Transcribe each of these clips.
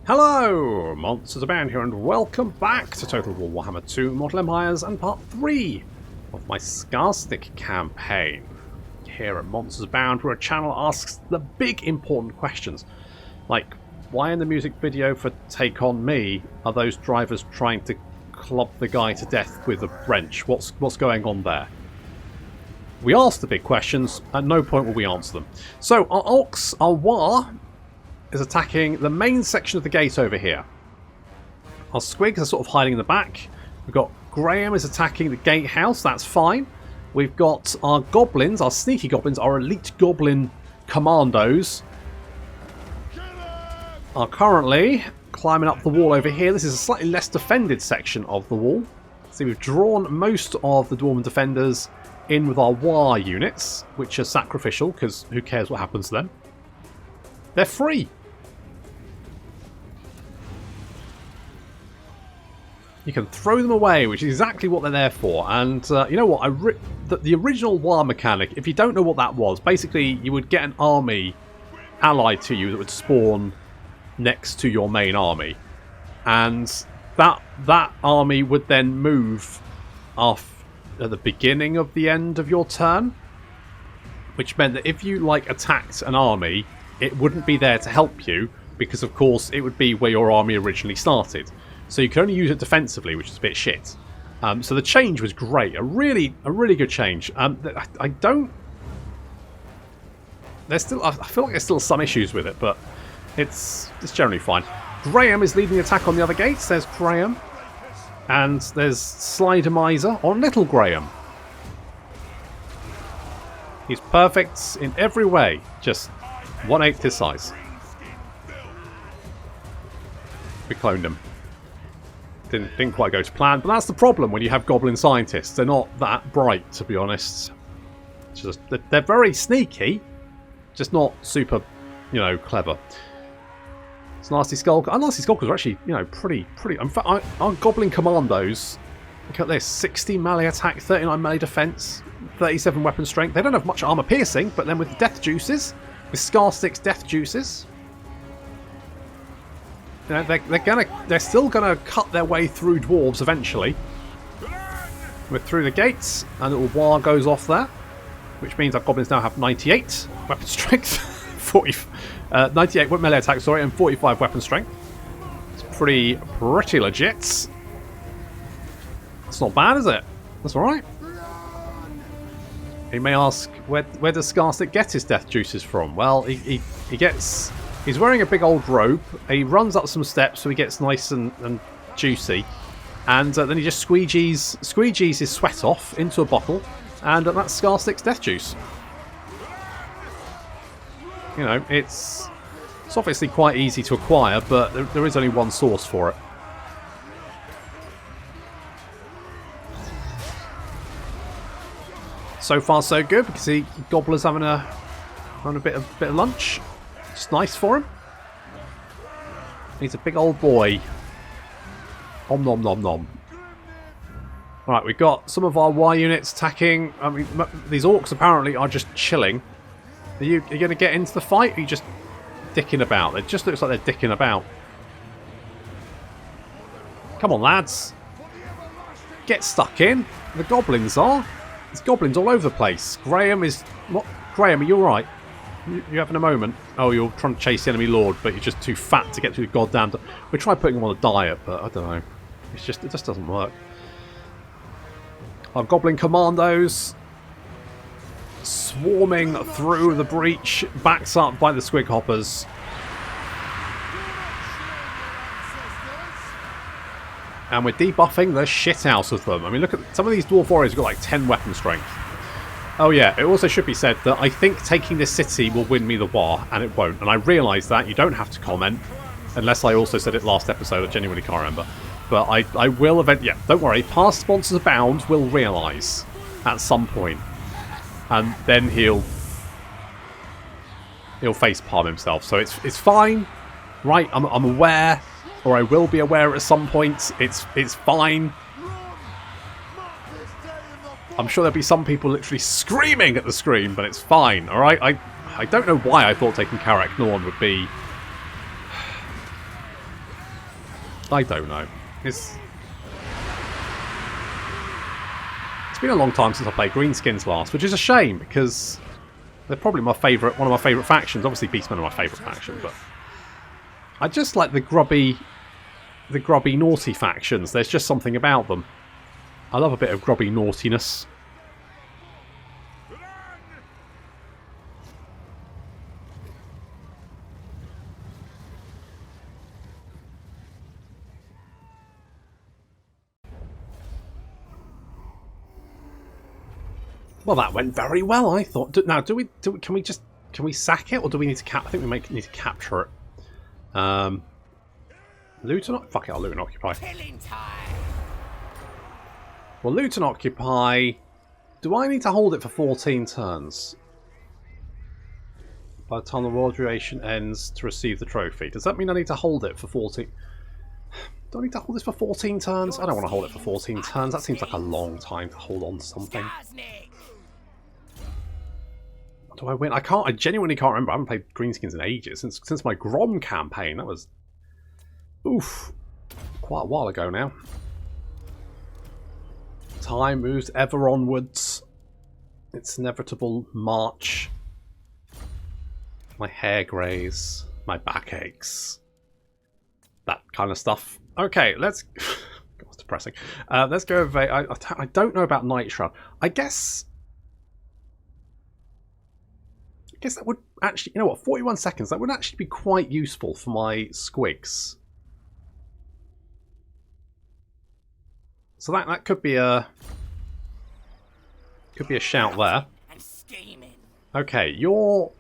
Hello! MonstersAbound here and welcome back to Total War Warhammer 2 Mortal Empires and part 3 of my Skarsnik campaign. Here at MonstersAbound, where a channel asks the big important questions, like why in the music video for Take On Me are those drivers trying to club the guy to death with a wrench? What's going on there? We ask the big questions, at no point will we answer them. So our Orcs, our Waagh, is attacking the main section of the gate over here. Our squigs are sort of hiding in the back. We've got Graham is attacking the gatehouse, that's fine. We've got our goblins, our sneaky goblins, our elite goblin commandos are currently climbing up the wall over here. This is a slightly less defended section of the wall. So we've drawn most of the Dwarven defenders in with our Waagh units, which are sacrificial because who cares what happens to them. They're free. You can throw them away, which is exactly what they're there for. And you know what? The original Waagh mechanic, if you don't know what that was, basically you would get an army allied to you that would spawn next to your main army. And that army would then move off at the beginning of the end of your turn. Which meant that if you attacked an army, it wouldn't be there to help you, because of course it would be where your army originally started. So you can only use it defensively, which is a bit shit. So the change was great, a really good change. I feel like there's still some issues with it, but it's generally fine. Graham is leading the attack on the other gates. There's Graham, and there's Slidermiser on Little Graham. He's perfect in every way, just 1/8 his size. We cloned him. Didn't quite go to plan, but that's the problem when you have goblin scientists. They're not that bright, to be honest. They're very sneaky, just not super, clever. It's Nasty Skull. Our Nasty Skulkers are actually, pretty. In fact, our goblin commandos. Look at this: 60 melee attack, 39 melee defense, 37 weapon strength. They don't have much armor piercing, but then with death juices, with Skarsnik's death juices, they're still gonna cut their way through dwarves eventually. We're through the gates, and a little Waagh goes off there, which means our goblins now have 98 weapon strength, 98 melee attack, sorry, and 45 weapon strength. It's pretty legit. It's not bad, is it? That's all right. You may ask, where does Skarsnik get his death juices from? Well, he's wearing a big old robe. He runs up some steps so he gets nice and juicy. And then he just squeegees his sweat off into a bottle. And that's Skarsnik's death juice. It's obviously quite easy to acquire, but there is only one source for it. So far so good, because Gobbler's having a bit of lunch. It's nice for him. He's a big old boy. Om nom nom nom. Right, we've got some of our Y units attacking. I mean, these orcs apparently are just chilling. Are you going to get into the fight? Or are you just dicking about? It just looks like they're dicking about. Come on, lads. Get stuck in. The goblins are. There's goblins all over the place. Graham is... What? Graham, are you alright? You having a moment? Oh, you're trying to chase the enemy lord, but you're just too fat to get through the goddamn... We tried putting him on a diet, but I don't know. It just doesn't work. Our goblin commandos swarming through the breach, backed up by the squig hoppers. And we're debuffing the shit out of them. I mean, look at some of these dwarf warriors have got like 10 weapon strength. Oh yeah, it also should be said that I think taking this city will win me the war, and it won't. And I realise that. You don't have to comment, unless I also said it last episode. I genuinely can't remember. But I will eventually... Yeah, don't worry. Past MonstersAbound will realise at some point. And then he'll facepalm himself. So it's fine. Right, I'm aware. Or I will be aware at some point. It's fine. I'm sure there'll be some people literally screaming at the screen, but it's fine, alright? I don't know why I thought taking Karak Norn would be I don't know. It's been a long time since I played Greenskins last, which is a shame because they're probably one of my favourite factions. Obviously, Beastmen are my favourite faction, but I just like the grubby, naughty factions. There's just something about them. I love a bit of grubby naughtiness. Well, that went very well, I thought. Now, can we sack it, or do we need to I think we need to capture it. Loot and fuck it, I'll loot and occupy. Well, loot and occupy. Do I need to hold it for 14 turns? By the time the war duration ends to receive the trophy. Does that mean I need to hold it for 14? Do I need to hold this for 14 turns? I don't want to hold it for 14 turns. That seems like a long time to hold on to something. Do I win? I genuinely can't remember. I haven't played Greenskins in ages. Since my Grom campaign. That was... oof. Quite a while ago now. Time moves ever onwards. Its inevitable march. My hair greys. My back aches. That kind of stuff. Okay, let's... That's depressing. Let's go over... I don't know about Night Shroud. I guess that would actually... You know what? 41 seconds. That would actually be quite useful for my squigs. So that could be a... Could be a shout there. Okay, you're...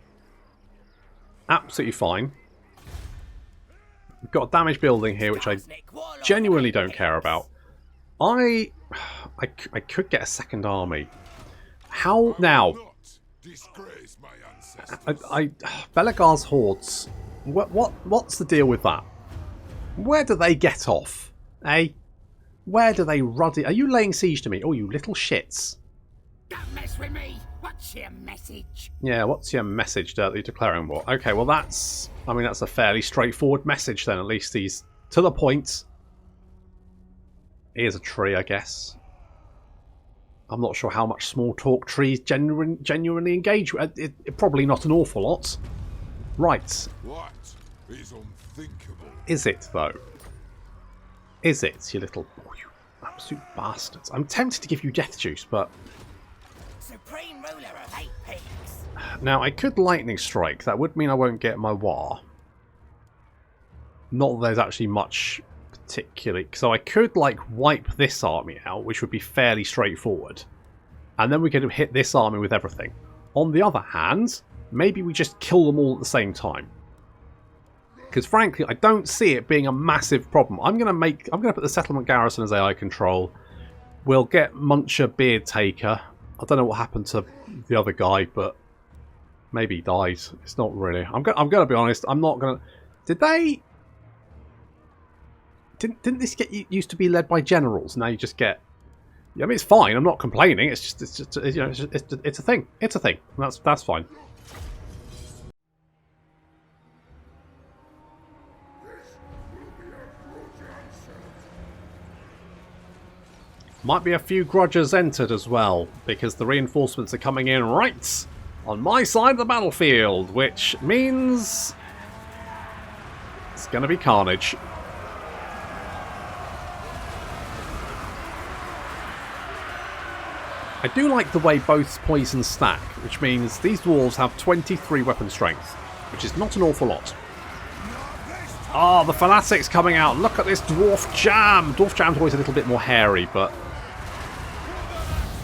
absolutely fine. We've got a damaged building here, which I genuinely don't care about. I could get a second army. How now? Belegar's hordes. What's the deal with that? Where do they get off? Eh? Where do they ruddy? Are you laying siege to me? Oh, you little shits! Don't mess with me. What's your message? Yeah, what's your message that you're declaring war? Okay, well that's... I mean, that's a fairly straightforward message then. At least he's to the point. Here's a tree, I guess. I'm not sure how much small talk trees genuinely engage with. Probably not an awful lot. Right. What is unthinkable? Is it, though? Is it, you little... Oh, you absolute bastards. I'm tempted to give you death juice, but... Supreme ruler of 8 pigs. Now, I could lightning strike. That would mean I won't get my Waagh. Not that there's actually much particularly... So I could, like, wipe this army out, which would be fairly straightforward. And then we could hit this army with everything. On the other hand, maybe we just kill them all at the same time. Because frankly, I don't see it being a massive problem. I'm gonna put the settlement garrison as AI control. We'll get Muncher Beard Taker. I don't know what happened to the other guy, but maybe he died. It's not really. I'm gonna be honest. I'm not gonna. Did they? Didn't this get used to be led by generals? Now you just get. I mean, it's fine. I'm not complaining. It's just you know, it's a thing. It's a thing. That's fine. Might be a few grudges entered as well, because the reinforcements are coming in right on my side of the battlefield, which means it's going to be carnage. I do like the way both poison stack, which means these dwarves have 23 weapon strength, which is not an awful lot. Ah, oh, the Fanatics coming out. Look at this Dwarf Jam. Dwarf Jam's always a little bit more hairy, but...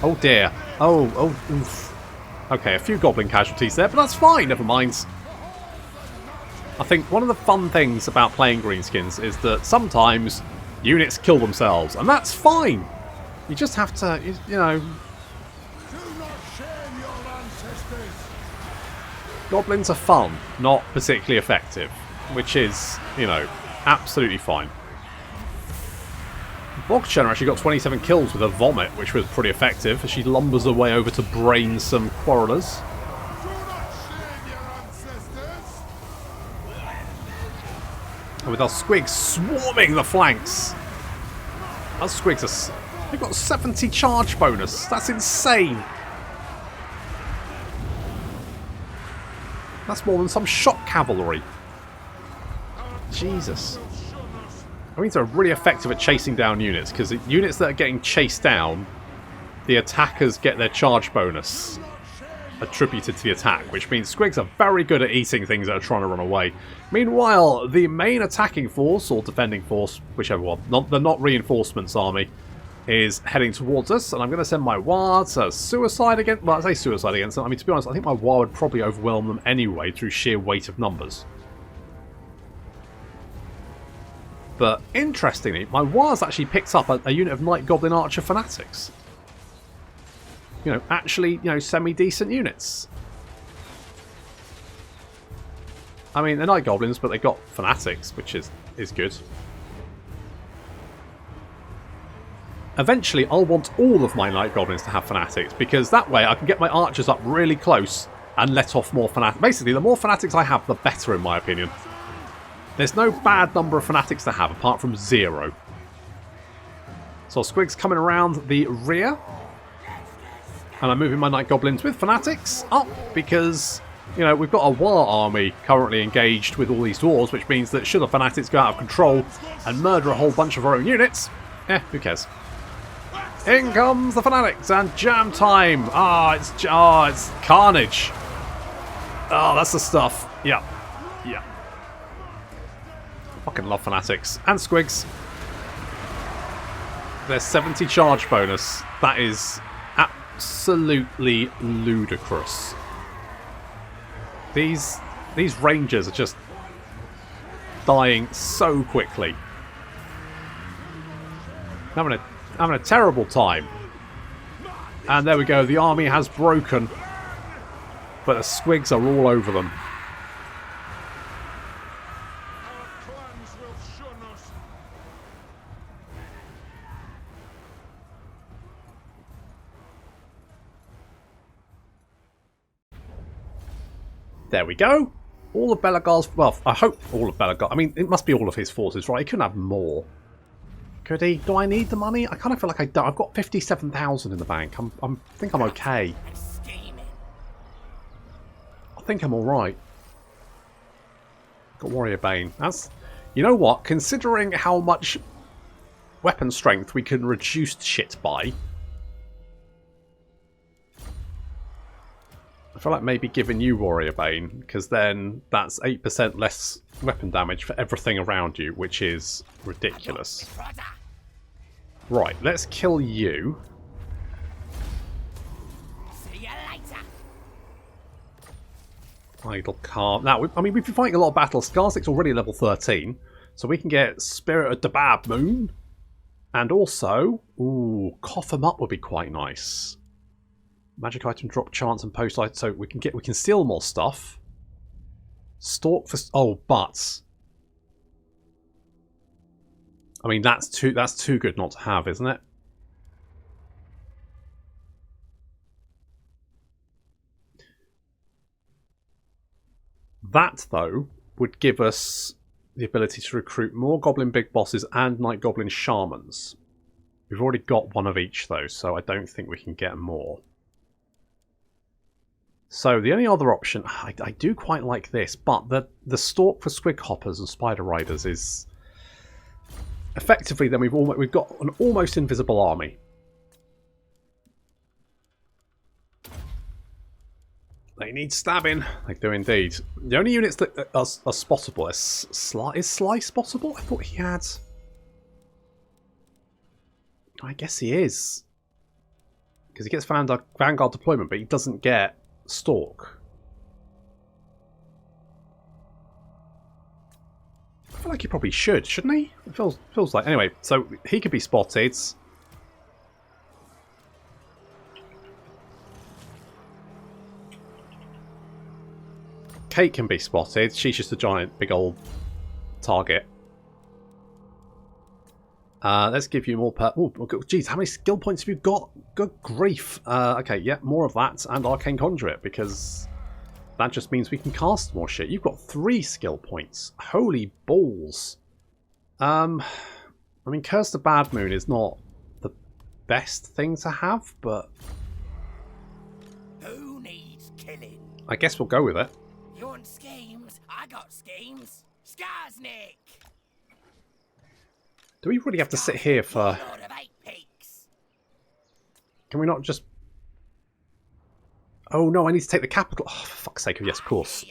Oh dear. Oh, oof. Okay, a few goblin casualties there, but that's fine, never mind. I think one of the fun things about playing Greenskins is that sometimes units kill themselves, and that's fine. You just have to, you know... Goblins are fun, not particularly effective, which is, you know, absolutely fine. Boxchen actually got 27 kills with a vomit, which was pretty effective as she lumbers her way over to brain some quarrelers. And with our squigs swarming the flanks. Our squigs are... They've got 70 charge bonus. That's insane. That's more than some shock cavalry. Jesus. I mean, they're really effective at chasing down units, because units that are getting chased down, the attackers get their charge bonus attributed to the attack, which means squigs are very good at eating things that are trying to run away. Meanwhile, the main attacking force, or defending force, whichever one, the not reinforcements army, is heading towards us, and I'm going to send my Waagh to suicide against... Well, I say suicide against them. I mean, to be honest, I think my Waagh would probably overwhelm them anyway through sheer weight of numbers. But, interestingly, my Waagh's actually picked up a unit of Night Goblin Archer Fanatics. You know, actually, you know, semi-decent units. I mean, they're Night Goblins, but they've got Fanatics, which is good. Eventually, I'll want all of my Night Goblins to have Fanatics, because that way I can get my Archers up really close and let off more Fanatics. Basically, the more Fanatics I have, the better, in my opinion. There's no bad number of Fanatics to have, apart from 0. So Squig's coming around the rear. And I'm moving my Night Goblins with Fanatics up, because, you know, we've got a Waagh army currently engaged with all these dwarves, which means that should the Fanatics go out of control and murder a whole bunch of our own units, who cares? In comes the Fanatics, and jam time! It's carnage! Oh, that's the stuff. Yeah. Yeah. Fucking love Fanatics. And Squigs. There's 70 charge bonus. That is absolutely ludicrous. These rangers are just dying so quickly. Having a terrible time. And there we go, the army has broken. But the squigs are all over them. There we go. All of Belagar's... Well, I hope all of Belagar... I mean, it must be all of his forces, right? He couldn't have more. Could he? Do I need the money? I kind of feel like I don't. I've got 57,000 in the bank. I think I'm okay. I think I'm alright. Got Warrior Bane. That's... You know what? Considering how much weapon strength we can reduce shit by... I feel like maybe giving you Warrior Bane, because then that's 8% less weapon damage for everything around you, which is ridiculous. Right, let's kill you. See you later. Idle Calm. Now, I mean, we've been fighting a lot of battles. Skarsnik's already level 13, so we can get Spirit of Dabab Moon. And also, ooh, Cough 'em Up would be quite nice. Magic item drop chance and post item, so we can steal more stuff. Stalk for but I mean that's too good not to have, isn't it? That though would give us the ability to recruit more Goblin Big Bosses and Night Goblin Shamans. We've already got one of each though, so I don't think we can get more. So the only other option, I do quite like this, but the Stalk for Squig Hoppers and Spider Riders is effectively then we've got an almost invisible army. They need stabbing, they do indeed. The only units that are spottable is Sly spottable? I thought he had. I guess he is, because he gets Vanguard deployment, but he doesn't get Stalk. I feel like he probably should, shouldn't he? It feels like... Anyway, so he could be spotted. Kate can be spotted. She's just a giant, big old target. Let's give you more per... Oh, geez, how many skill points have you got? Good grief. Okay, yeah, more of that and Arcane Conduit, because that just means we can cast more shit. You've got 3 skill points. Holy balls. I mean, Curse the Bad Moon is not the best thing to have, but Who needs killing? I guess we'll go with it. You want schemes? I got schemes. Skarsnik! Do we really have to sit here for... Lord of 8 peaks. Can we not just... Oh no, I need to take the capital. Oh, for fuck's sake. Yes, of course.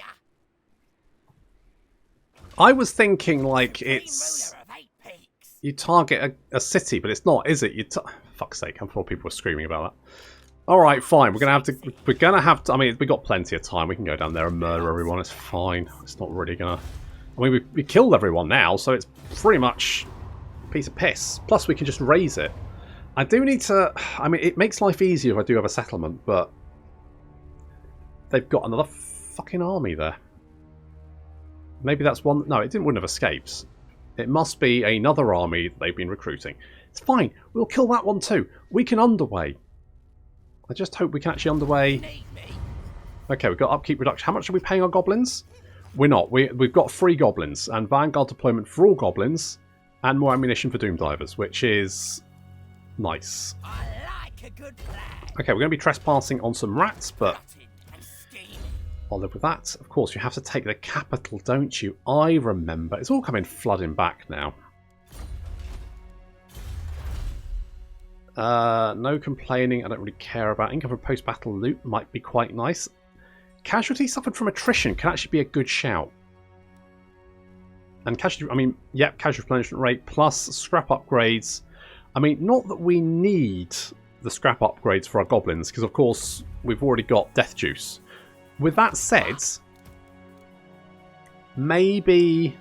I was thinking like it's... Ruler of 8 peaks. You target a city, but it's not, is it? Fuck's sake, I thought people were screaming about that. Alright, fine. We're gonna have to... I mean, we got plenty of time. We can go down there and murder everyone. It's fine. It's not really gonna... I mean, we killed everyone now, so it's pretty much a piece of piss. Plus, we can just raise it. I do need to... I mean, it makes life easier if I do have a settlement, but... They've got another fucking army there. Maybe that's one... No, it wouldn't have escaped. It must be another army that they've been recruiting. It's fine. We'll kill that one too. We can underway. I just hope we can actually underway... Okay, we've got upkeep reduction. How much are we paying our goblins? We're not. We've got 3 goblins. And Vanguard deployment for all goblins. And more ammunition for Doom Divers, which is... nice. I like a good plan. Okay, we're going to be trespassing on some rats, but... Plotting and scheming. I'll live with that. Of course, you have to take the capital, don't you? I remember. It's all coming flooding back now. No complaining. I don't really care about. Income from post-battle loot might be quite nice. Casualty suffered from attrition can actually be a good shout. And casualty, I mean, yep, casualty replenishment rate plus scrap upgrades. I mean, not that we need the scrap upgrades for our goblins, because of course we've already got death juice. With that said, maybe...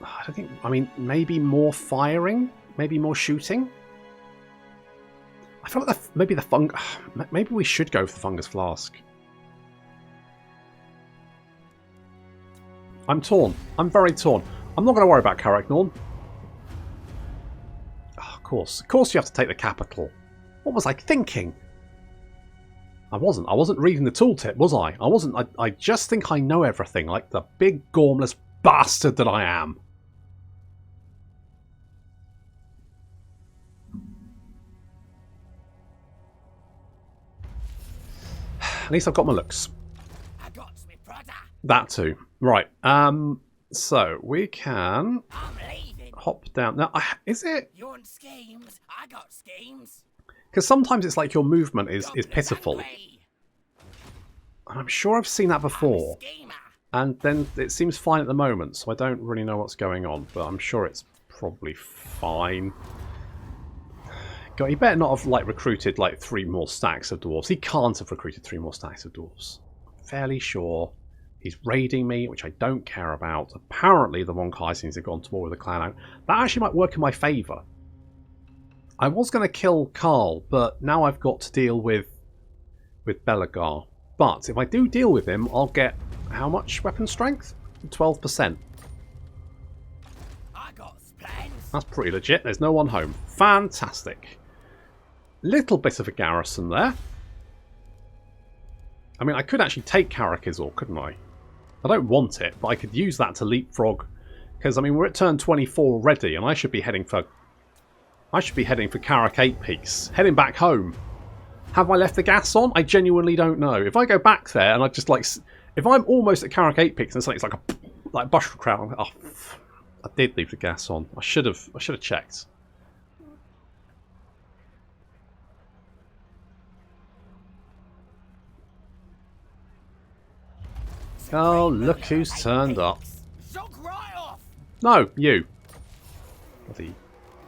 I don't think... I mean, maybe more firing? Maybe more shooting? I feel like maybe the fungus... Maybe we should go for the fungus flask. I'm torn. I'm very torn. I'm not going to worry about Caragnorn. Oh, of course. Of course you have to take the capital. What was I thinking? I wasn't reading the tooltip, was I? I wasn't. I just think I know everything, like the big gormless bastard that I am. At least I've got my looks. I got me brother. That too. Right. So we can I'm leaving. hop down. Now, is it? You want schemes? I got schemes. Because sometimes it's like your movement is Goblin pitiful. that way. And I'm sure I've seen that before. Schemer. And then it seems fine at the moment, so I don't really know what's going on. But I'm sure it's probably fine. God, he better not have like recruited like 3 more stacks of dwarves. He can't have recruited 3 more stacks of dwarves. Fairly sure. He's raiding me, which I don't care about. Apparently the Wonkai seems to have gone to war with the clan out. That actually might work in my favour. I was going to kill Carl, but now I've got to deal with Belagar. But if I do deal with him, I'll get how much weapon strength? 12%. I got plans. That's pretty legit. There's no one home. Fantastic. Little bit of a garrison there. I mean, I could actually take Karakizor, couldn't I? I don't want it, but I could use that to leapfrog. Because, I mean, we're at turn 24 already, and I should be heading for Karak 8 Peaks. Heading back home. Have I left the gas on? I genuinely don't know. If I go back there and I just, like... If I'm almost at Karak 8 Peaks and it's like a... Like bushel crowd, I'm like, oh... I did leave the gas on. I should have checked. Oh, look who's turned up. Shock right off. No, you. Bloody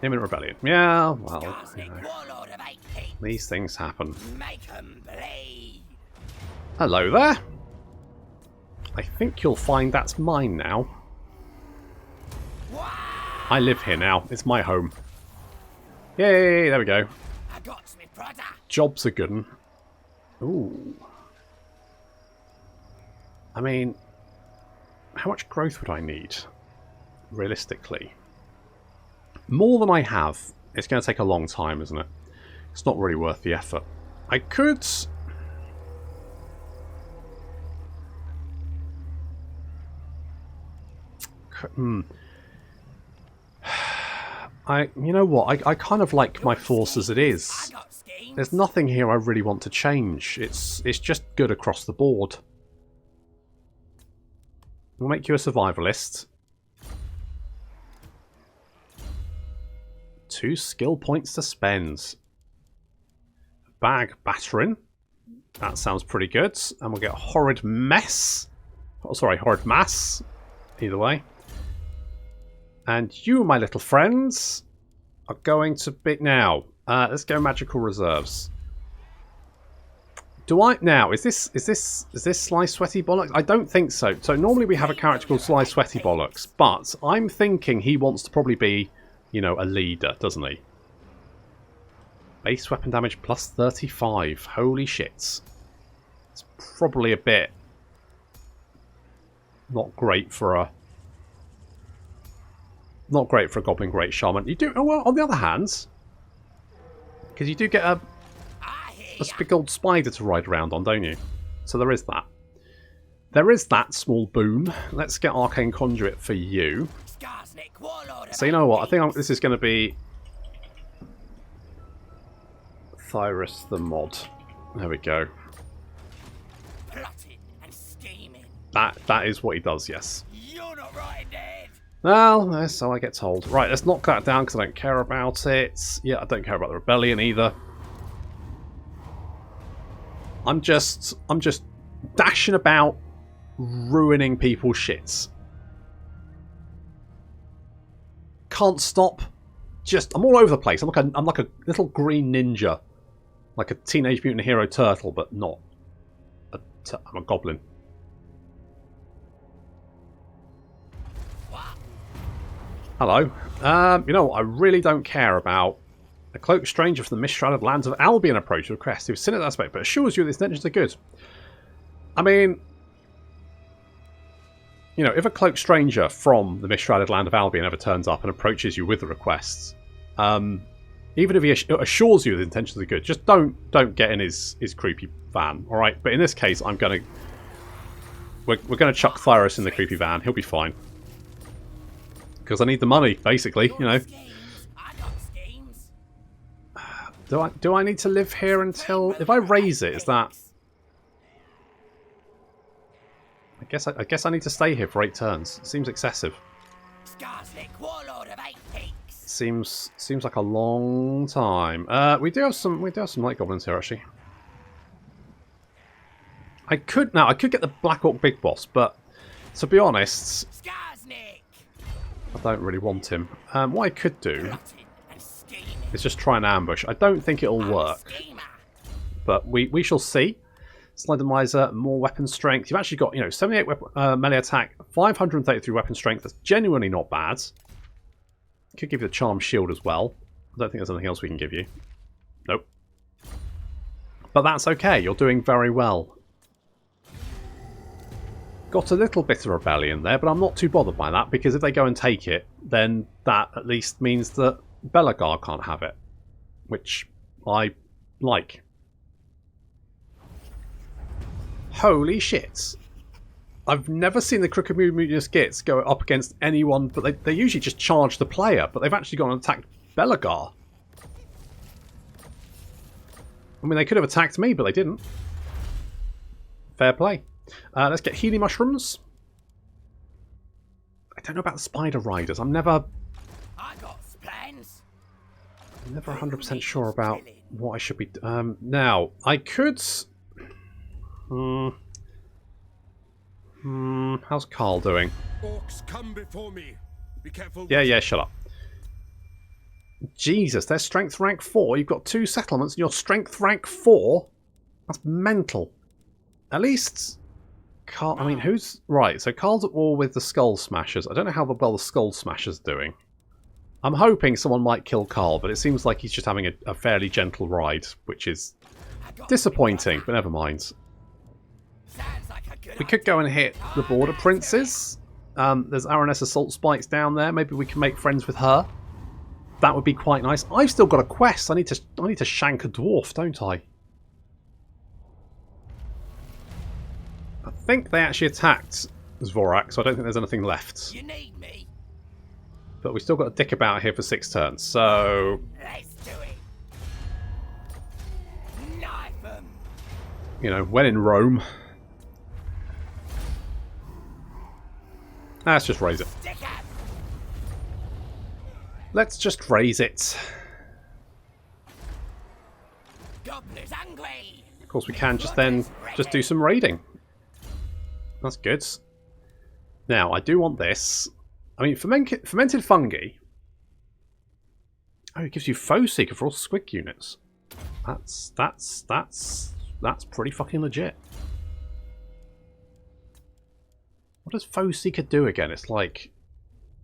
imminent rebellion. Yeah, well, you Skarsnik, know, warlord of 8 peaks. these things happen. Make 'em bleed. Hello there. I think you'll find that's mine now. I live here now. It's my home. Yay, there we go. I got me brother. Job's a good 'un. Ooh. I mean, how much growth would I need, realistically? More than I have. It's going to take a long time, isn't it? It's not really worth the effort. I could... You know what? I kind of like my force as it is. There's nothing here I really want to change. It's just good across the board. We'll make you a survivalist. 2 skill points to spend. Bag battering. That sounds pretty good. And we'll get horrid mess. Oh, sorry, horrid mass. Either way. And you, my little friends, are going to be... Now, let's go magical reserves. Do I... Now, is this Sly Sweaty Bollocks? I don't think so. So normally we have a character called Sly Sweaty Bollocks. But I'm thinking he wants to probably be, you know, a leader, doesn't he? Base weapon damage plus 35. Holy shits. It's probably a bit... not great for a... Not great for a Goblin Great Shaman. You do... Oh, well, on the other hand... Because you do get a big old spider to ride around on, don't you? So there is that. There is that small boon. Let's get Arcane Conduit for you. So you know what? I think this is going to be... Thyrus the Mod. There we go. That is what he does, yes. You're not right, Dad. Well, so I get told. Right, let's knock that down because I don't care about it. Yeah, I don't care about the rebellion either. I'm just dashing about ruining people's shits. Can't stop. I'm all over the place. I'm like a little green ninja. Like a Teenage Mutant Hero Turtle, but not. I'm a goblin. Hello. You know what I really don't care about? A cloaked stranger from the mist-shrouded lands of Albion approaches with a crest. He was sin at that aspect, but assures you that his intentions are good. I mean, you know, if a cloaked stranger from the mist-shrouded land of Albion ever turns up and approaches you with the requests, even if he assures you his intentions are good, just don't get in his creepy van, all right? But in this case, we're gonna chuck Thyrus in the creepy van. He'll be fine. Because I need the money, basically, you know. Do I need to live here until... If I raise it, is that... I guess I need to stay here for 8 turns. Seems excessive. Seems like a long time. We do have some light goblins here, actually. I could get the Black Orc Big Boss, but to be honest, I don't really want him. What I could do is just try an ambush. I don't think it'll work, but we shall see. Slendermiser, more weapon strength. You've actually got, you know, 78 melee attack, 533 weapon strength. That's genuinely not bad. Could give you the charm shield as well. I don't think there's anything else we can give you. Nope. But that's okay. You're doing very well. Got a little bit of rebellion there, but I'm not too bothered by that, because if they go and take it, then that at least means that Belagar can't have it, which I like. Holy shit. I've never seen the Crooked Mutinous Gits go up against anyone, but they usually just charge the player, but they've actually gone and attacked Belagar. I mean, they could have attacked me, but they didn't. Fair play. Let's get Healy Mushrooms. I don't know about the Spider Riders. I'm never 100% sure about what I should be... now, I could... how's Carl doing? Orcs come before me. Be careful. Yeah, shut up. Jesus, they're strength rank 4. You've got 2 settlements and you're strength rank 4? That's mental. At least... Carl, I mean, who's... Right, so Carl's at war with the Skull Smashers. I don't know how well the Skull Smashers are doing. I'm hoping someone might kill Carl, but it seems like he's just having a fairly gentle ride, which is disappointing, but never mind. We could go and hit the Border Princes. There's Araness Assault Spikes down there. Maybe we can make friends with her. That would be quite nice. I've still got a quest. I need to shank a dwarf, don't I? I think they actually attacked Zvorak, so I don't think there's anything left. You need me? but we still got to dick about here for 6 turns. So, Let's do it. Knife 'em. you know, when in Rome, let's just raise it. Stick 'em. Let's just raise it. Gobbler's hungry. Of course, we can just then just do some raiding. That's good. Now, I do want this. I mean, fermented fungi. Oh, it gives you foe seeker for all squig units. That's pretty fucking legit. What does foe seeker do again? It's like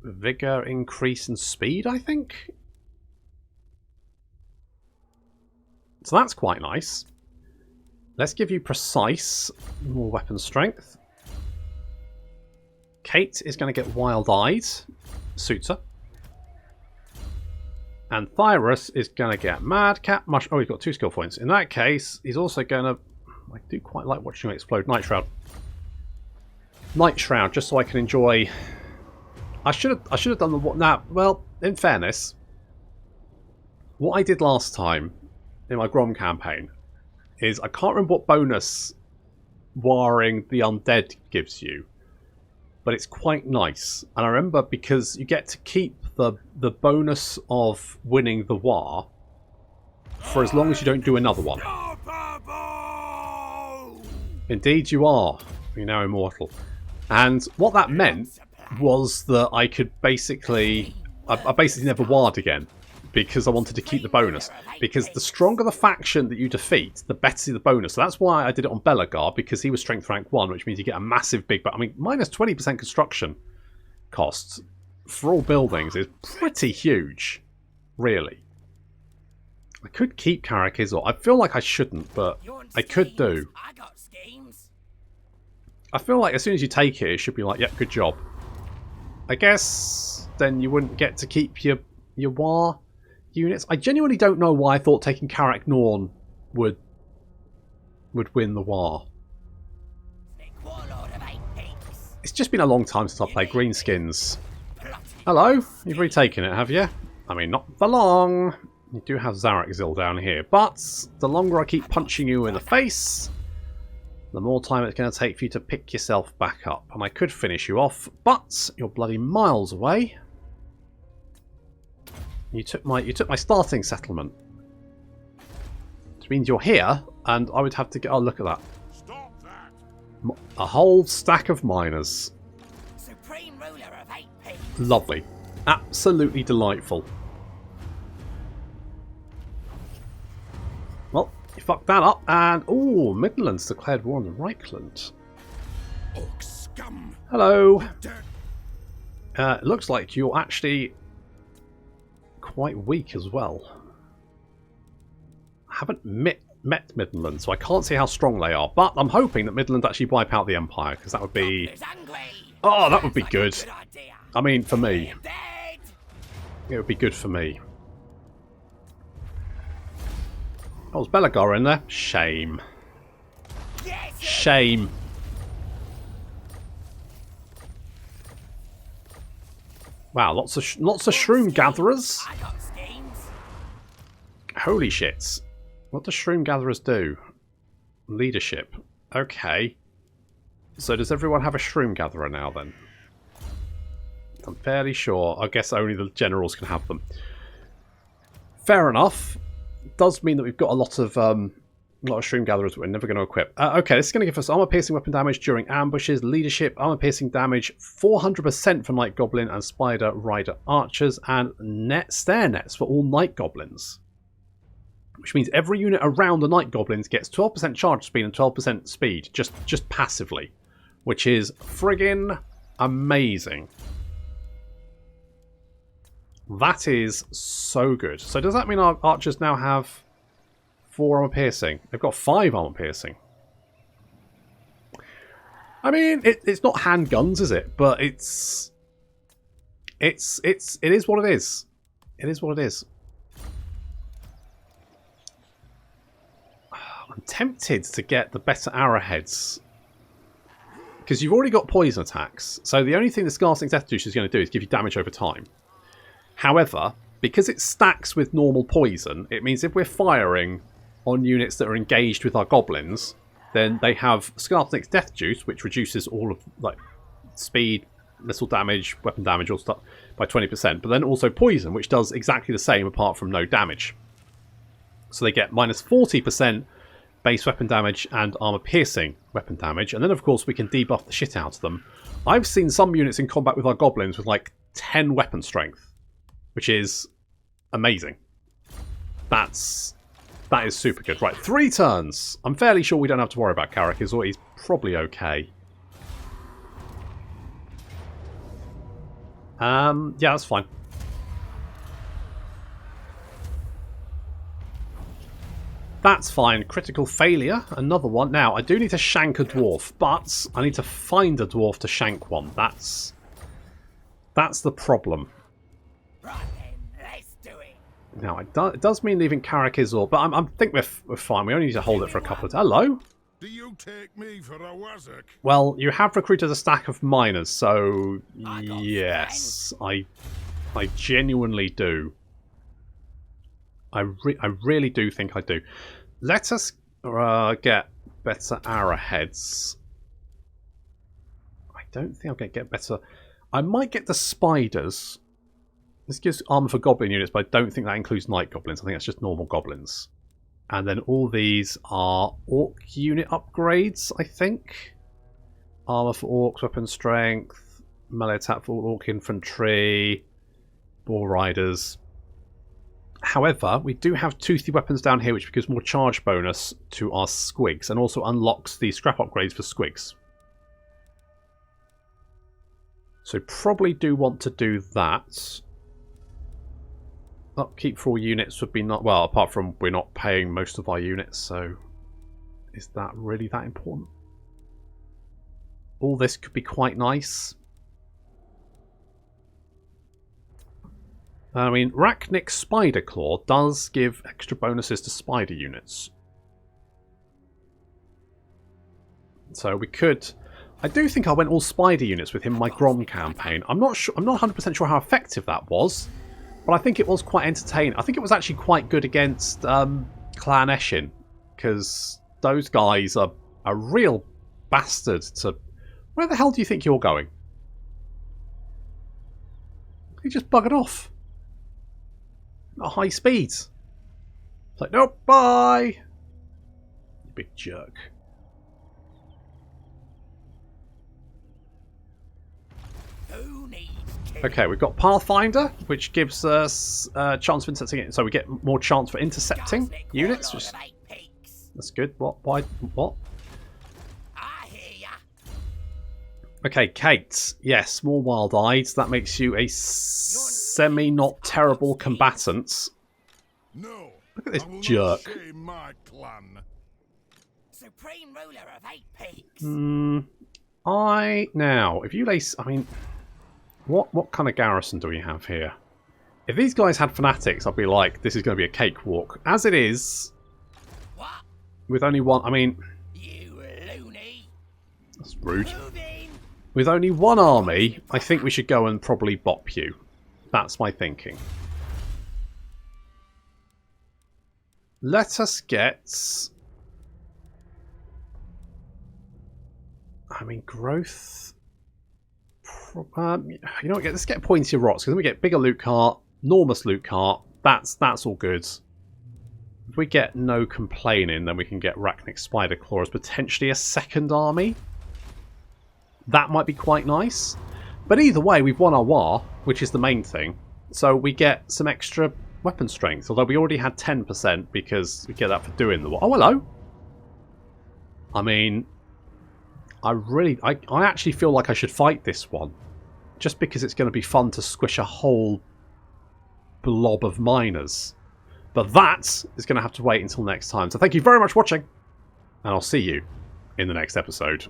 vigor, increase, and speed, I think. So that's quite nice. Let's give you precise, more weapon strength. Kate is going to get wild-eyed. Suits her. And Thyrus is going to get madcap mush. Oh, he's got 2 skill points. In that case, he's also going to... I do quite like watching him explode. Night Shroud. Night Shroud, just so I can enjoy... I should have done the... Now, well, in fairness, what I did last time in my Grom campaign is I can't remember what bonus Warring the Undead gives you. But it's quite nice. And I remember because you get to keep the bonus of winning the Waagh for as long as you don't do another one. Indeed you are. You're now immortal. And what that meant was that I could basically... I basically never Waaghed again. Because I wanted to keep the bonus. Because the stronger the faction that you defeat, the better the bonus. So that's why I did it on Belagar, because he was strength rank 1, which means you get a massive big... I mean, minus 20% construction costs for all buildings is pretty huge. Really. I could keep Karakizor. I feel like I shouldn't, but I could do. I got schemes. I feel like as soon as you take it, it should be like, yep, good job. I guess then you wouldn't get to keep your Waagh units. I genuinely don't know why I thought taking Karak Norn would win the Waagh. It's just been a long time since I played Greenskins. Hello? You've retaken it, have you? I mean, not for long. You do have Zarakzil down here, but the longer I keep punching you in the face, the more time it's going to take for you to pick yourself back up. And I could finish you off, but you're bloody miles away. You took my starting settlement. Which means you're here, and I would have to get... Oh, look at that. Stop that. A whole stack of miners. Supreme ruler of 8 pigs. Lovely. Absolutely delightful. Well, you fucked that up, and... Oh, Midlands declared war on the Reichland. Orc scum. Hello. Dead. It looks like you're actually... quite weak as well. I haven't met Midland, so I can't see how strong they are. But I'm hoping that Midland actually wipe out the Empire, because that would be... Oh, that would be good. I mean, for me. It would be good for me. Oh, was Belagar in there? Shame. Shame. Wow, lots of shroom gatherers. I got schemes. Holy shit. What do shroom gatherers do? Leadership. Okay. So does everyone have a shroom gatherer now then? I'm fairly sure. I guess only the generals can have them. Fair enough. Does mean that we've got a lot of shroom gatherers that we're never going to equip. Okay, this is going to give us armor piercing weapon damage during ambushes, leadership, armor piercing damage 400% for night goblin and spider rider archers, and stair nets for all night goblins. Which means every unit around the night goblins gets 12% charge speed and 12% speed, just passively, which is friggin' amazing. That is so good. So does that mean our archers now have 4 armor piercing? They've got 5 armor piercing. I mean, it's not handguns, is it? But it is what it is. It is what it is. I'm tempted to get the better arrowheads, because you've already got poison attacks. So the only thing the Skarsnik Death Douche is going to do is give you damage over time. However, because it stacks with normal poison, it means if we're firing on units that are engaged with our goblins, then they have Skarsnik's Death Juice, which reduces all of like speed, missile damage, weapon damage, all stuff by 20%, but then also poison, which does exactly the same apart from no damage. So they get minus 40% base weapon damage and armor piercing weapon damage, and then of course we can debuff the shit out of them. I've seen some units in combat with our goblins with like 10 weapon strength, which is amazing. That is super good. Right, 3 turns. I'm fairly sure we don't have to worry about Karakis, or he's probably okay. Yeah, that's fine. That's fine. Critical failure. Another one. Now, I do need to shank a dwarf, but I need to find a dwarf to shank one. That's the problem. Right then, let's do it. Now, it does mean leaving Karakis or... But I think we're fine. We only need to hold it for a couple of... Hello? Do you take me for a wazzock? Well, you have recruited a stack of miners, so... Yes. I genuinely do. I really do think I do. Let us get better arrowheads. I don't think I'm going to get better... I might get the spiders. This gives armor for goblin units, but I don't think that includes night goblins. I think that's just normal goblins. And then all these are orc unit upgrades, I think. Armor for orcs, weapon strength, melee attack for orc infantry, boar riders. However, we do have toothy weapons down here, which gives more charge bonus to our squigs and also unlocks the scrap upgrades for squigs. So probably do want to do that. Upkeep for all units would be not... Well, apart from we're not paying most of our units, so... Is that really that important? All this could be quite nice. I mean, Rachnik's Spider Claw does give extra bonuses to spider units. So we could... I do think I went all spider units with him in my Grom campaign. I'm not sure. I'm not 100% sure how effective that was, but I think it was quite entertaining. I think it was actually quite good against Clan Eshin, because those guys are a real bastard to... Where the hell do you think you're going? He just buggered off. At high speeds. It's like, nope, bye! You big jerk. Okay, we've got Pathfinder, which gives us chance of intercepting it. So we get more chance for intercepting units. Which, that's good. What? Why? What? Okay, Kate. Yes, more wild-eyed. That makes you a semi-not terrible combatant. No. Look at this jerk. Supreme ruler of 8 peaks. Now, if you lay... I mean... What kind of garrison do we have here? If these guys had Fanatics, I'd be like, this is going to be a cakewalk. As it is, what? With only one... I mean... You loony. That's rude. With only one army, I think we should go and probably bop you. That's my thinking. Let us get... I mean, growth... you know what? Let's get pointy rocks, because then we get bigger loot cart, enormous loot cart. That's all good. If we get no complaining, then we can get Rachnik's Spider Claw as potentially a second army. That might be quite nice. But either way, we've won our Waagh, which is the main thing. So we get some extra weapon strength, although we already had 10% because we get that for doing the Waagh. Oh, hello! I mean, I actually feel like I should fight this one. Just because it's going to be fun to squish a whole blob of miners. But that is going to have to wait until next time. So thank you very much for watching. And I'll see you in the next episode.